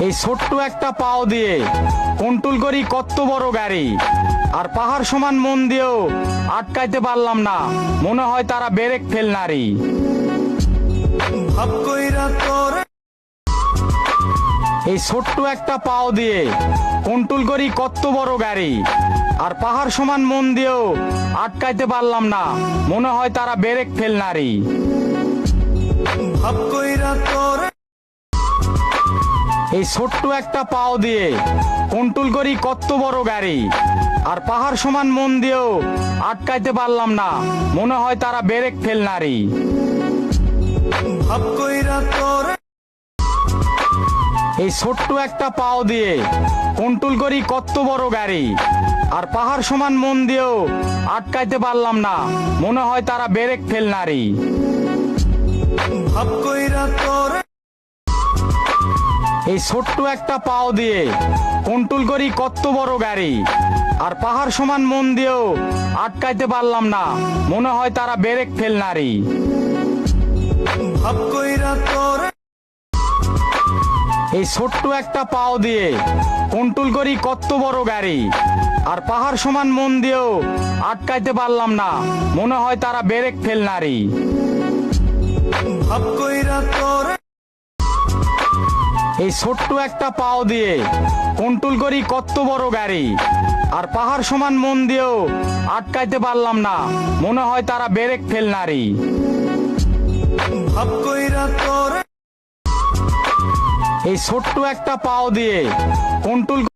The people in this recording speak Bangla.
এই ছোট্ট একটা পাও দিয়ে কন্ট্রোল করি কত বড় গাড়ি, আর পাহাড় সমান মন দিয়েও আটকাইতে পারলাম না, মনে হয় তারা ব্রেক ফেল নারী। এই ছোট্ট একটা পাও দিয়ে কন্ট্রোল করি কত বড় গাড়ি, আর পাহাড় সমান মন দিয়েও আটকাইতে পারলাম না, মনে হয় তারা ব্রেক ফেল নারী। এই ছোট্ট একটা পাও দিয়ে কন্ট্রোল করি কত বড় গাড়ি, আর পাহাড় সমান মন দিয়েও আটকাইতে পারলাম না, মনে হয় তারা ব্রেক ফেল নারী। এই ছোট্ট একটা পাও দিয়ে কন্ট্রোল করি কত বড় গাড়ি, আর পাহাড় সমান মন দিয়েও আটকাইতে পারলাম না, মনে হয় তারা ব্রেক ফেল নারী। এই ছোট্ট একটা পাও দিয়ে কন্ট্রোল করি কত বড় গাড়ি, আর পাহাড় সমান মন দিয়েও আটকাইতে পারলাম না, মনে হয় তারা ব্রেক ফেল নারী। এই ছোট্ট একটা পাও দিয়ে কন্ট্রোল করি কত বড় গাড়ি, আর পাহাড় সমান মন দিয়েও আটকাইতে পারলাম না, মনে হয় তারা ব্রেক ফেল নারী। এই ছোট্ট একটা পাও দিয়ে কন্ট্রোল করি কত বড় গাড়ি, আর পাহাড় সমান মন দিয়েও আটকাইতে পারলাম না, মনে হয় তারা ব্রেক ফেল নারী। এই ছোট্ট একটা পাও দিয়ে কন্ট্রোল